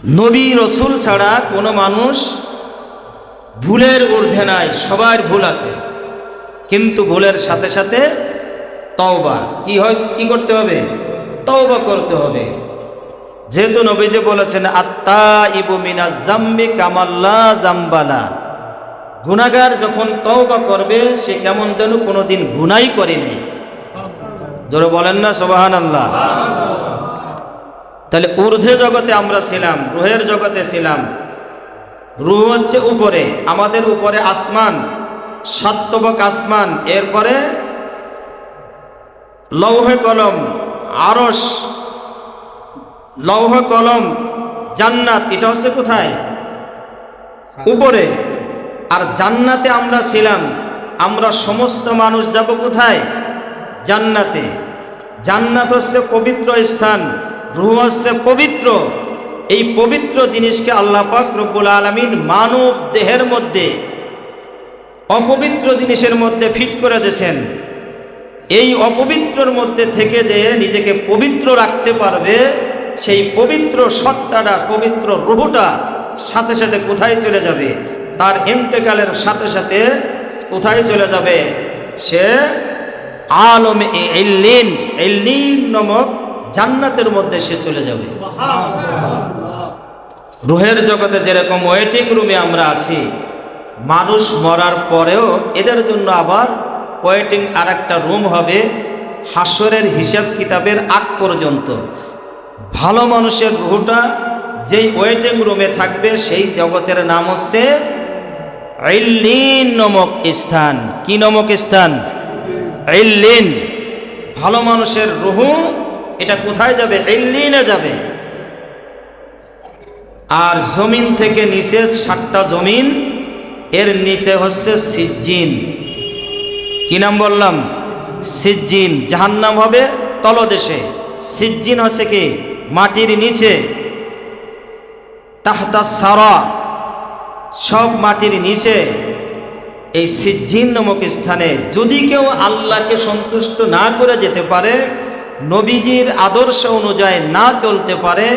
নবী রসুল ছাড়া কোনো মানুষ ভুলের ঊর্ধ্বে নাই, সবার ভুল আছে, কিন্তু ভুলের সাথে সাথে তওবা কি করতে হবে? তওবা করতে হবে। যেহেতু নবীজি বলেছেন আত্তাইবু মিনাজ জাম্বি কামাল্লা জাম্বালা, গুনাহগার যখন তওবা করবে সে কেমন যেন কোনোদিন গুনাই করেনি। জোরে বলেন না সুবহানাল্লাহ। তাহলে ঊর্ধ্বে জগতে আমরা ছিলাম, রুহের জগতে ছিলাম। রুহ হচ্ছে উপরে, আমাদের উপরে আসমান, সাতবক আসমান, এরপরে লৌহে কলম, আরশ, লৌহ কলম, জান্নাত। এটা হচ্ছে কোথায়? উপরে। আর জান্নাতে আমরা ছিলাম, আমরা সমস্ত মানুষ যাব কোথায়? জান্নাতে। জান্নাত হচ্ছে পবিত্র স্থান, রূহ হচ্ছে পবিত্র। এই পবিত্র জিনিসকে আল্লাহ পাক রব্বুল আলামিন মানব দেহের মধ্যে অপবিত্র জিনিসের মধ্যে ফিট করে দিয়েছেন। এই অপবিত্রর মধ্যে থেকে যে নিজেকে পবিত্র রাখতে পারবে, সেই পবিত্র সত্তাটা, পবিত্র রূহটা সাথে সাথে কোথায় চলে যাবে? তার ইন্তেকালের সাথে সাথে কোথায় চলে যাবে? সে আলমে ইল্লিন, ইল্লিন নামক জান্নাতের মধ্যে সে চলে যাবে। রুহের জগতে যেরকম ওয়েটিং রুমে আমরা আছি, মানুষ মরার পরেও এদের জন্য আবার ওয়েটিং আর একটা রুম হবে হাসরের হিসাব কিতাবের আগ পর্যন্ত। ভালো মানুষের রুহটা যেই ওয়েটিং রুমে থাকবে সেই জগতের নাম হচ্ছে ইল্লিন নামক স্থান। কি নামক স্থান? ইল্লিন। ভালো মানুষের রুহ এটা কোথায় যাবে? ইল্লিনে যাবে। আর জমিন থেকে নিচে 7টা জমিন, এর নিচে হচ্ছে সিজ্জিন। কি নাম বললাম? সিজ্জিন। জাহান্নাম হবে তলদেশে, সিজ্জিন হচ্ছে কি? মাটির নিচে। তাহতা সারা, সব মাটির নিচে। এই সিজ্জিন নামক স্থানে যদি কেউ আল্লাহকে সন্তুষ্ট না করে যেতে পারে, নবীজির আদর্শ অনুযায়ী না চলতে পারে,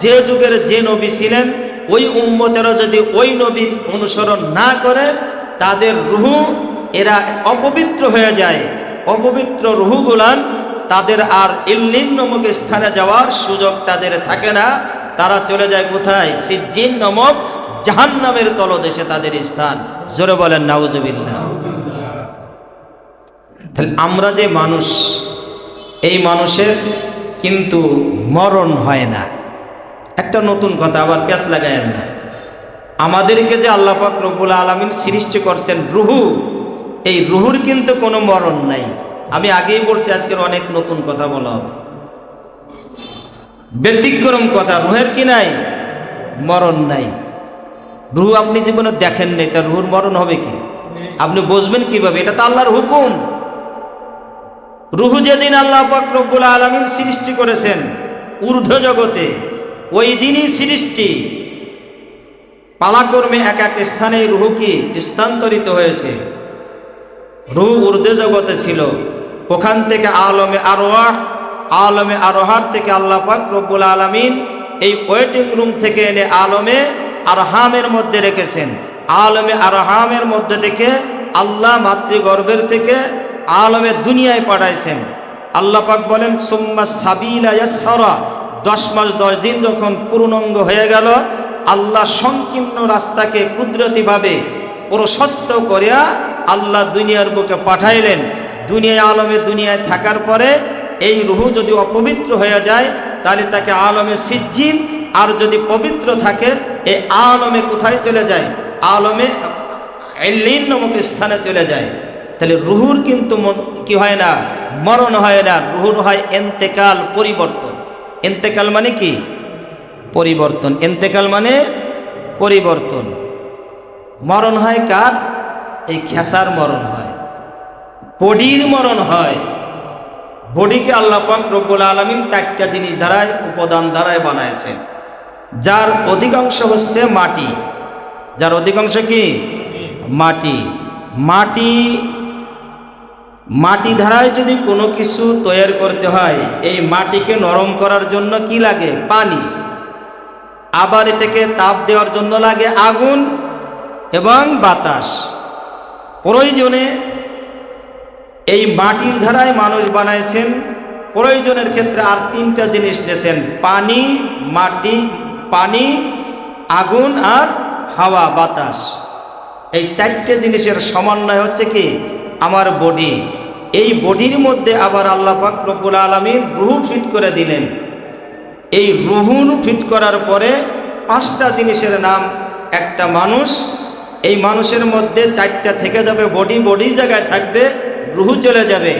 যে যুগের যে নবী ছিলেন ওই উম্মতেরা যদি ওই নবীর অনুসরণ না করে, তাদের রূহ এরা অপবিত্র হয়ে যায়। অপবিত্র রূহগুলান তাদের আর ইল্লিন নামক স্থানে যাওয়ার সুযোগ তাদের থাকে না। তারা চলে যায় কোথায়? সিজ্জিন নামক জাহান্নামের তলদেশে তাদের স্থান। জোরে বলেন নাউজুবিল্লাহ। তাহলে আমরা যে মানুষ, এই মানুষের কিন্তু মরণ হয় না। একটা নতুন কথা আবার পেঁচ লাগায়েন না। আমাদেরকে যে আল্লাহ পাক রব্বুল আলামিন সৃষ্টি করছেন রুহ, এই রুহুর কিন্তু কোনো মরণ নাই। আমি আগেই বলছি, আজকের অনেক নতুন কথা বলা হবে, ব্যতিক্রম কথা। রুহের কি নাই? মরণ নাই। রুহ আপনি জীবনে দেখেন নাই, তার রুহুর মরণ হবে কি? আপনি বুঝবেন কিভাবে? এটা তো আল্লাহর হুকুম। রুহ যেদিন আল্লাহ পাক রব্বুল আলামিন সৃষ্টি করেছেন ঊর্ধ্ব জগতে, ওই দিনই সৃষ্টি পালাক্রমে এক এক স্থানে রুহ কি স্থানান্তরিত হয়েছে। রুহ ঊর্ধ্ব জগতে ছিল, ওখান থেকে আলমে আরওয়াহ, আলমে আরোহার থেকে আল্লাহ পাক রব্বুল আলামিন এই ওয়েটিং রুম থেকে এনে আলমে আরহামের মধ্যে রেখেছেন। আলমে আরহামের মধ্যে থেকে আল্লাহ মাতৃগর্ভের থেকে আলমে দুনিয়ায় পাঠাইছেন। আল্লাহ পাক বলেন সুম্মা সাবিলা ইয়াসসারা, 10 মাস 10 দিন যখন পূর্ণাঙ্গ হয়ে গেল, আল্লাহ সংকীর্ণ রাস্তাকে কুদরতিভাবে প্রশস্ত করিয়া আল্লাহ দুনিয়ার বুকে পাঠাইলেন। দুনিয়ায় আলমে দুনিয়ায় থাকার পরে এই রুহ যদি অপবিত্র হয়ে যায় তাহলে তাকে আলমে সিজ্জিন, আর যদি পবিত্র থাকে এই আলমে কোথায় চলে যায়? আলমে ইল্লিন নামক স্থানে চলে যায়। তাহলে রুহুর কিন্তু কি হয় না? মরণ হয় না। রুহুর হয় ইন্তেকাল, পরিবর্তন। ইন্তেকাল মানে কি? পরিবর্তন। ইন্তেকাল মানে পরিবর্তন। মরণ হয় কার? এই খেসার মরণ হয়, বডির মরণ হয়। বডিকে আল্লাহ পাক রব্বুল আলামিন 4টা জিনিস দ্বারায়, উপাদান দ্বারায় বানাইছেন, যার অধিকাংশ হচ্ছে মাটি। যার অধিকাংশ কি? মাটি। মাটি মাটি ধারায় যদি কোনো কিছু তৈরি করতে হয়, এই মাটিকে নরম করার জন্য কি লাগে? পানি। আবার এটাকে তাপ দেওয়ার জন্য লাগে আগুন এবং বাতাস। প্রয়োজনে এই মাটির ধারায় মানুষ বানাইছেন, প্রয়োজনের ক্ষেত্রে আর তিনটা জিনিস নিয়েছেন, পানি, মাটি, পানি, আগুন আর হাওয়া বাতাস। এই চারটে জিনিসের সমন্বয় হচ্ছে কি আমার বডি। এই বডির মধ্যে আবার আল্লাহ পাক রব্বুল আলামিন রূহ ফিট করে দিলেন। এই রূহ ফিট করার পরে পাঁচটা জিনিসের নাম একটা মানুষ। এই মানুষের মধ্যে চারটা থেকে যাবে, বডি জায়গায় থাকবে, রূহ চলে যাবে।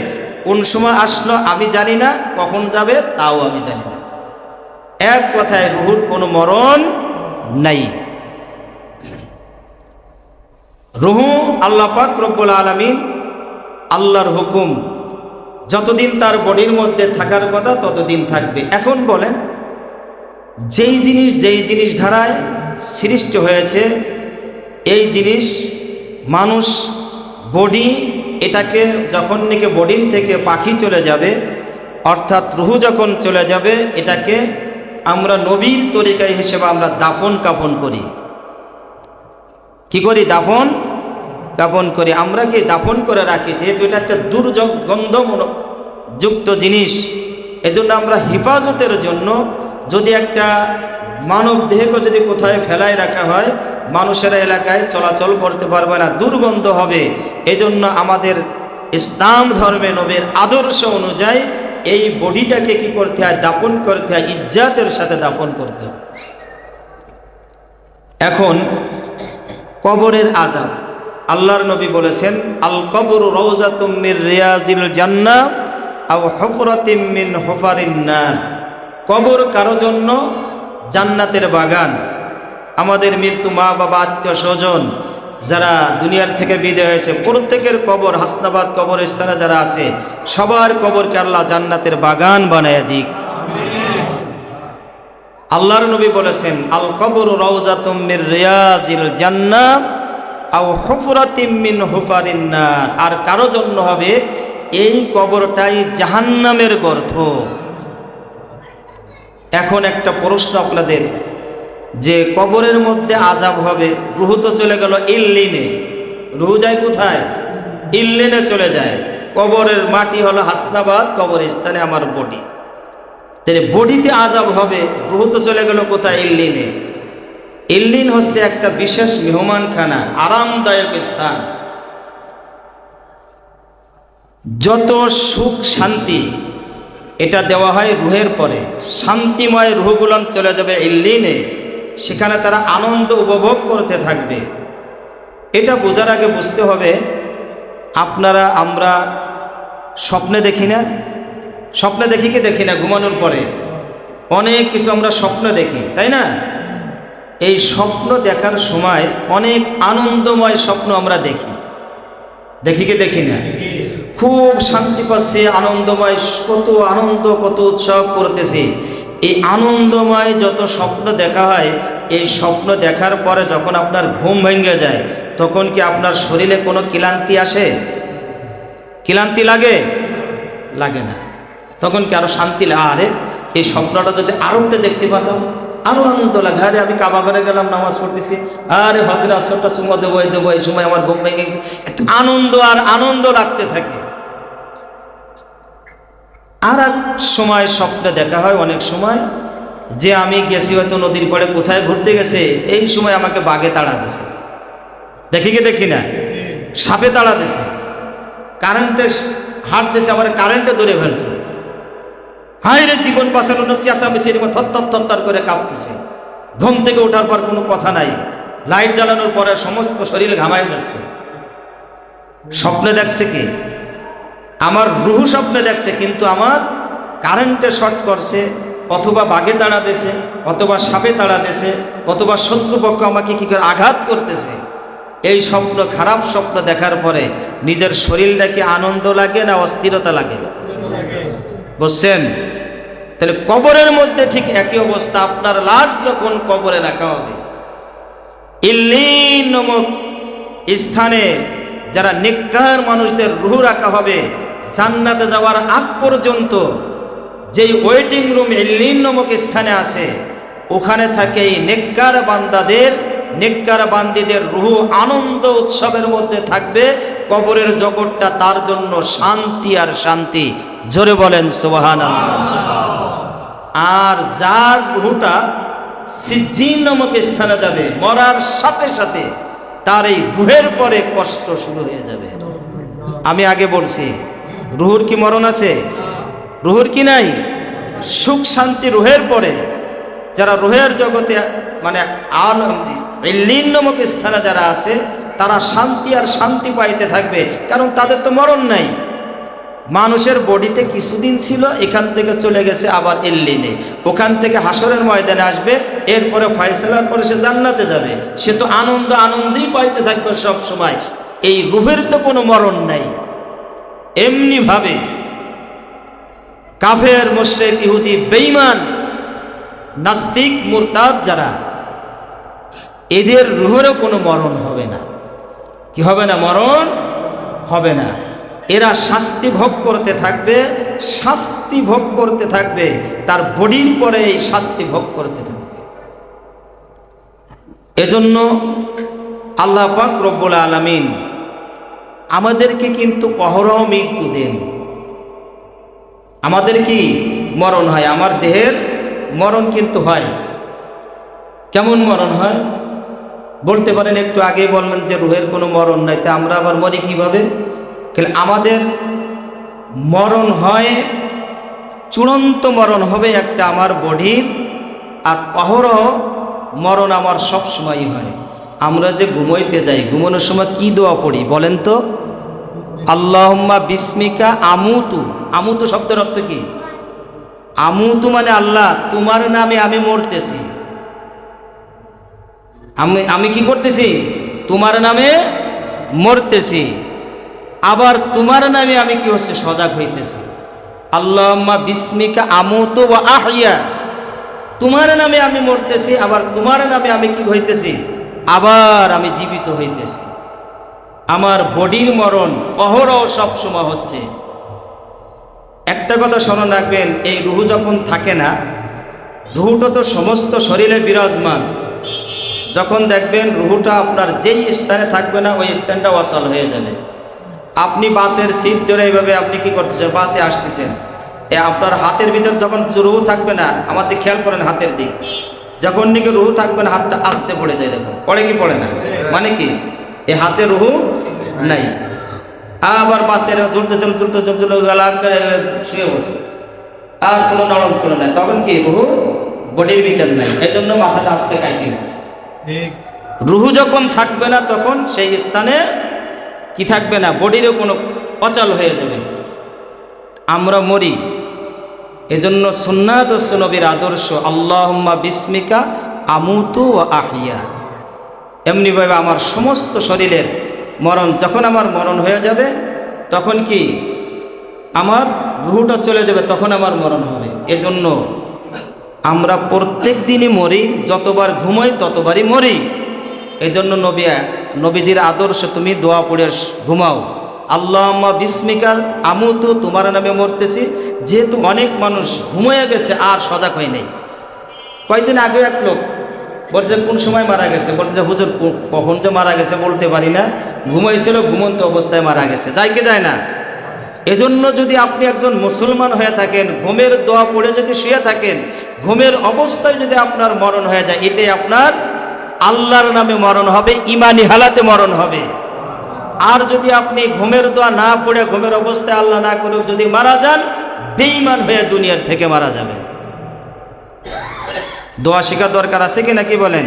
কোন সময় আসলো আমি জানি না, কখন যাবে তাও আমি জানি না। এক কথায় রূহুর কোনো মরণ নাই। রূহ আল্লাহ পাক রব্বুল আলামিন আল্লাহর হুকুম, যতদিন তার বডির মধ্যে থাকার কথা ততদিন থাকবে। এখন বলেন, যেই জিনিস ধারায় সৃষ্টি হয়েছে এই জিনিস মানুষ বডি, এটাকে যখন নাকি বডির থেকে পাখি চলে যাবে, অর্থাৎ রূহ যখন চলে যাবে, এটাকে আমরা নবীর তরিকায় হিসেবে আমরা দাফন কাফন করি। কি করি? দাফন কাফন করি। আমরা কি দাফন করে রাখি, যেহেতু এটা একটা দুর্গন্ধযুক্ত জিনিস, এজন্য আমরা হেফাজতের জন্য যদি একটা মানব দেহকে যদি কোথায় ফেলায় রাখা হয়, মানুষেরা এলাকায় চলাচল করতে পারবে না, দুর্গন্ধ হবে। এজন্য আমাদের ইসলাম ধর্মে নবীর আদর্শ অনুযায়ী এই বডিটাকে কি করতে হয়? দাফন করতে হয়, ইজ্জাতের সাথে দাফন করতে হয়। এখন কবরের আযাব, আল্লাহর নবী বলেছেন, আল কবরু রাউযাতুম মির রিয়াজিল জান্নাহ আও হুফরাতিম মিন হুফারিন নার। কবর কারো জন্য জান্নাতের বাগান। আমাদের মৃত্যু মা বাবা আত্মীয় স্বজন যারা দুনিয়ার থেকে বিদায় হয়েছে, প্রত্যেকের কবর, হাসনাবাদ কবরস্থানে যারা আছে, সবার কবরকে আল্লাহ জান্নাতের বাগান বানায় দিক। আল্লাহর নবী বলেছেন, আল কবরু রাউযাতুম মির রিয়াজিল জান্নাহ আও হুফরাতিম মিন হুফারিন নার। আর কারো জন্য হবে এই কবরটাই জাহান্নামের গর্ত। এখন একটা প্রশ্ন আপনাদের, যে কবরের মধ্যে আযাব হবে, রূহ তো চলে গেল ইল্লিনে, রূহ যায় কোথায়? ইল্লিনে চলে যায়। কবরের মাটি হলো হাসনাবাদ কবরস্থানে আমার বডি, তাহলে বডিতে আযাব হবে, রূহ তো চলে গেল কোথায়? ইল্লিনে। ইল্লিন হচ্ছে একটা বিশেষ মেহমানখানা, আরামদায়ক স্থান। যত সুখ শান্তি এটা দেওয়া হয় রূহের পরে। শান্তিময় রূহগুলো চলে যাবে ইল্লিনে, সেখানে তারা আনন্দ উপভোগ করতে থাকবে। এটা বোঝার আগে বুঝতে হবে, আমরা স্বপ্নে দেখি না? স্বপ্নে দেখি কি দেখি না? ঘুমানোর পরে অনেক কিছু আমরা স্বপ্ন দেখি, তাই না? এই স্বপ্ন দেখার সময় অনেক আনন্দময় স্বপ্ন আমরা দেখি, দেখি কি দেখি না? খুব শান্তি পাচ্ছে, আনন্দময়, কত আনন্দ, কত উৎসব করতেছি। এই আনন্দময় যত স্বপ্ন দেখা হয়, এই স্বপ্ন দেখার পরে যখন আপনার ঘুম ভেঙে যায়, তখন কি আপনার শরীরে কোনো ক্লান্তি আসে? ক্লান্তি লাগে? লাগে না। তখন কি আরো শান্তি লাগে? আরে এই স্বপ্নটা যদি আরো দেখতে পাতাম, আরো আনন্দ লাগে। আরে আমি কাবা ঘরে গেলাম, নামাজ পড়তেছি, আরে হজরে আসরটা চুমা দেবো, এই সময় আমার ঘুম ভেঙে গেছে, একটা আনন্দ আর আনন্দ লাগতে থাকে। আর এক সময় স্বপ্নে দেখা হয় অনেক সময়, যে আমি গেছি হয়তো নদীর পাড়ে কোথায় ঘুরতে গেছে, এই সময় আমাকে বাঘে তাড়া দিছে, দেখি কি দেখি না? সাপে তাড়া দিছে, কারেন্টে হাত দিছে, আমার কারেন্টে ধরে ফেলছে। হায় রে, জীবন বাঁচানোর চেঁচামেচির থর করে কাঁপতেছে। ঘুম থেকে ওঠার পর কোনো কথা নাই, লাইট জ্বালানোর পরে সমস্ত শরীর ঘামায় যাচ্ছে। স্বপ্নে দেখছে কি? আমার রূহ স্বপ্নে দেখছে, কিন্তু আমার কারেন্টে শর্ট করছে, অথবা বাঘে তাড়া দিয়েছে, অথবা সাপে তাড়া দিয়েছে, অথবা শত্রুপক্ষ আমাকে কি করে আঘাত করতেছে। এই স্বপ্ন, খারাপ স্বপ্ন দেখার পরে নিজের শরীরটাকে আনন্দ লাগে না অস্থিরতা লাগে? বুঝছেন? তাহলে কবরের মধ্যে ঠিক একই অবস্থা। আপনার লাশ যখন কবরে রাখা হবে, ইল্লিন নামক স্থানে যারা নেককার মানুষদের রূহ রাখা হবে, জান্নাতে যাওয়ার আগ পর্যন্ত যেই ওয়েটিং রুম ইল্লিন নামক স্থানে আছে, ওখানে থাকে এই নেককার বান্দাদের, নেককার বান্দীদের রুহু আনন্দ উৎসবের মধ্যে থাকবে। কবরের জগৎটা তার জন্য শান্তি আর শান্তি। জোরে বলেন সুবহানাল্লাহ। আর যার রুহুটা সিজ্জিন নামক স্থানে যাবে, মরার সাথে সাথে তার এই রুহের পরে কষ্ট শুরু হয়ে যাবে। আমি আগে বলছি, রুহুর কি মরণ আছে? রুহুর কি নাই? সুখ শান্তি রুহের পরে। যারা রুহের জগতে মানে ইল্লিন নামক স্থানে যারা আছে, তারা শান্তি আর শান্তি পাইতে থাকবে, কারণ তাদের তো মরণ নাই। মানুষের বডিতে কিছুদিন ছিল, এখান থেকে চলে গেছে আবার ইল্লিনে, ওখান থেকে হাসরের ময়দানে আসবে, এরপরে ফয়সালার পরে সে জান্নাতে যাবে। সে তো আনন্দেই পাইতে থাকবে সব সময়। এই রুহের তো কোনো মরণ নাই। এমনি ভাবে কাফের, মুশরিক, ইহুদি, বেঈমান, নাস্তিক, মুরতাদ যারা, এদের রুহেরও কোনো মরণ হবে না। কি হবে না? মরণ হবে না। এরা শাস্তি ভোগ করতে থাকবে, শাস্তি ভোগ করতে থাকবে, তার বডির পরে এই শাস্তি ভোগ করতে থাকবে। এজন্য আল্লাহ পাক রব্বুল আলামিন আমাদেরকে কিন্তু অহরহ মৃত্যু দেন। আমাদের কি মরণ হয়? আমার দেহের মরণ কিন্তু হয়। কেমন মরণ হয় বলতে পারেন? একটু আগে বললেন যে রুহের কোনো মরণ নাই, তা আমরা আবার মরি কিভাবে? আমাদের মরণ হয়, চূড়ান্ত মরণ হবে একটা আমার বডির, আর অহরহ মরণ আমার সব সময়ই হয়। আমরা যে ঘুমাইতে যাই, ঘুমানোর সময় কি দোয়া পড়ি বলেন তো? আল্লাহুম্মা বিসমিকা আমুতু। আমুতু শব্দের অর্থ কি? আমুতু মানে আল্লাহ তোমার নামে আমি মরতেছি। আমি কি করতেছি? তোমার নামে মরতেছি। আবার তোমার নামে আমি কি হচ্ছে? সজাগ হইতেছি। আল্লাহুম্মা বিসমিকা আমুতু ওয়া আহইয়া। তোমার নামে আমি মরতেছি, আবার তোমার নামে আমি কি হইতেছি? আবার আমি জীবিত হইতেছি। আমার বডির মরণ অহরহ সব সময় হচ্ছে। একটা কথা স্মরণ রাখবেন, এই রুহু যখন থাকে না, রুহুটা তো সমস্ত শরীরে বিরাজমান। যখন দেখবেন রুহুটা আপনার যেই স্থানে থাকবে না, ওই স্থানটা অচল হয়ে যাবে। আপনি বাসের সিট ধরে এইভাবে আপনি কি করতেছেন? বাসে আসতেছেন, আপনার হাতের ভিতর যখন রুহু থাকবে না, আমাদের খেয়াল করেন হাতের দিক, যখন নাকি রুহু থাকবে না, হাতটা আস্তে পড়ে যায়। এরকম পড়ে কি পড়ে না? মানে কি এই হাতে রুহু নাই। আবার বাসের চলতেছেন শুয়ে পড়ছে, আর কোনো নরম ছিল না, তখন কি রুহু বডির ভিতর নাই, এই জন্য মাথাটা আস্তে কাইতে গেছে। রুহু যখন থাকবে না, তখন সেই স্থানে কি থাকবে না? বডিরও কোনো অচল হয়ে যাবে। আমরা মরি, এজন্য সুন্নাত ও নবীর আদর্শ আল্লাহুম্মা বিসমিকা আমুতু ওয়া আহইয়া। এমনিভাবে আমার সমস্ত শরীরের মরণ, যখন আমার মরণ হয়ে যাবে, তখন কি আমার রুহুটা চলে যাবে, তখন আমার মরণ হবে। এজন্য আমরা প্রত্যেক দিনই মরি, যতবার ঘুমাই ততবারই মরি। এজন্য নবীজির আদর্শ, তুমি দোয়া পড়ে ঘুমাও, আল্লাহুম্মা বিসমিকা আমুতু, তোমার নামে মরতেছি। যেহেতু অনেক মানুষ ঘুমিয়ে গেছে আর সজাগ হয় নাই। কয়েকদিন আগে এক লোক বলছে কোন সময় মারা গেছে, বলছে হুজুর কখন যে মারা গেছে বলতে পারি না, ঘুমাইছিল, ঘুমন্ত অবস্থায় মারা গেছে। যায় কি যায় না? এজন্য যদি আপনি একজন মুসলমান হয়ে থাকেন, ঘুমের দোয়া পড়ে যদি শুয়ে থাকেন, ঘুমের অবস্থায় যদি আপনার মরণ হয়ে যায়, এটাই আপনার আল্লাহর নামে মরণ হবে, ইমানি হালাতে মরণ হবে। আর যদি আপনি ঘুমের দোয়া না পড়ে, ঘুমের অবস্থায় আল্লাহ না করে যদি মারা যান, বেঈমান হয়ে দুনিয়ার থেকে মারা যাবেন। দোয়া শেখার দরকার আছে কি নাকি বলেন?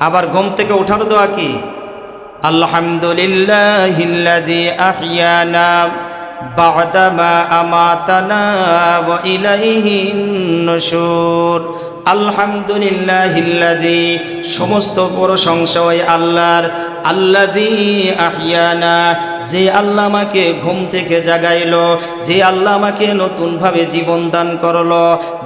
আবার ঘুম থেকে ওঠার দোয়া কি? আলহামদুলিল্লাহিল্লাযী আহইয়ানা বা'দা মা আমাতানা ওয়া ইলাইহিন নুশুর। আলহামদুলিল্লাহিল্লাযী, সমস্ত প্রশংসা ওই আল্লাহর, আল্লাযী আহইয়ানা, যে আল্লাহ আমাকে ঘুম থেকে জাগাইলো, যে আল্লাহ আমাকে নতুনভাবে জীবন দান করলো,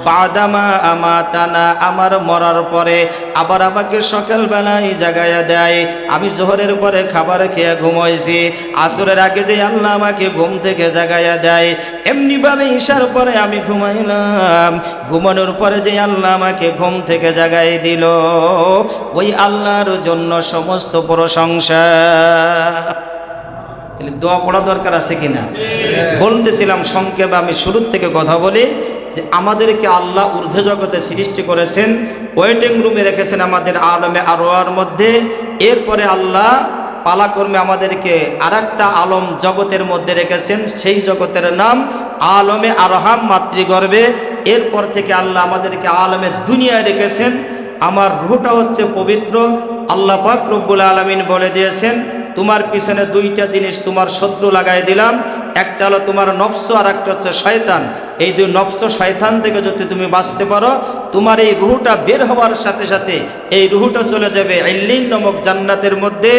বাদামা আমাতানা আমার মরার পরে আবার আমাকে সকালবেলায় জাগাইয়া দেয়। আমি জোহরের পরে খাবার খেয়ে ঘুমাইছি, আসরের আগে যে আল্লাহ আমাকে ঘুম থেকে জাগাইয়া দেয়, এমনিভাবে ঈশার পরে আমি ঘুমাইলাম, ঘুমানোর পরে যে আল্লাহ আমাকে ঘুম থেকে জাগাই দিল, ওই আল্লাহর জন্য সমস্ত প্রশংসা। তাহলে দোয়া পড়া দরকার আছে কিনা? বলতেছিলাম সংক্ষেপে, আমি শুরুর থেকে কথা বলি যে আমাদেরকে আল্লাহ ঊর্ধ্ব জগতে সৃষ্টি করেছেন, ওয়েটিং রুমে রেখেছেন আমাদের আলমে আরওয়ার মধ্যে। এরপরে আল্লাহ পালাক্রমে আমাদেরকে আরেকটা আলম জগতের মধ্যে রেখেছেন, সেই জগতের নাম আলমে আরহাম, মাতৃগর্ভে। এরপর থেকে আল্লাহ আমাদেরকে আলমে দুনিয়ায় রেখেছেন। আমার রূহটা হচ্ছে পবিত্র। আল্লাহ পাক রব্বুল আলামিন বলে দিয়েছেন, তোমার পিছনে দুইটা জিনিস তোমার শত্রু লাগাই দিলাম, একটা হলো তোমার নফস আর একটা হচ্ছে শয়তান। এই দুই নফস শয়তান থেকে যদি তুমি বাঁচতে পারো, তোমার এই রুহটা বের হওয়ার সাথে সাথে এই রুহটা চলে যাবে ইল্লিন নামক জান্নাতের মধ্যে।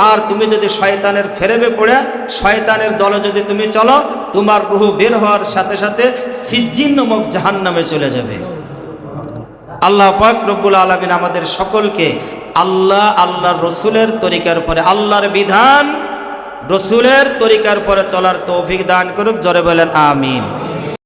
আর তুমি যদি শয়তানের ফেরেবে পড়ে শয়তানের দলে যদি তুমি চলো, তোমার রুহ বের হওয়ার সাথে সাথে সিজ্জিন নামক জাহান্নামে চলে যাবে। আল্লাহ পাক রব্বুল আলামিন আমাদের সকলকে আল্লাহর রসুলের তরিকার পরে, আল্লাহর বিধান রসুলের তরিকার পরে চলার তৌফিক দান করুক। জোরে বলেন আমিন।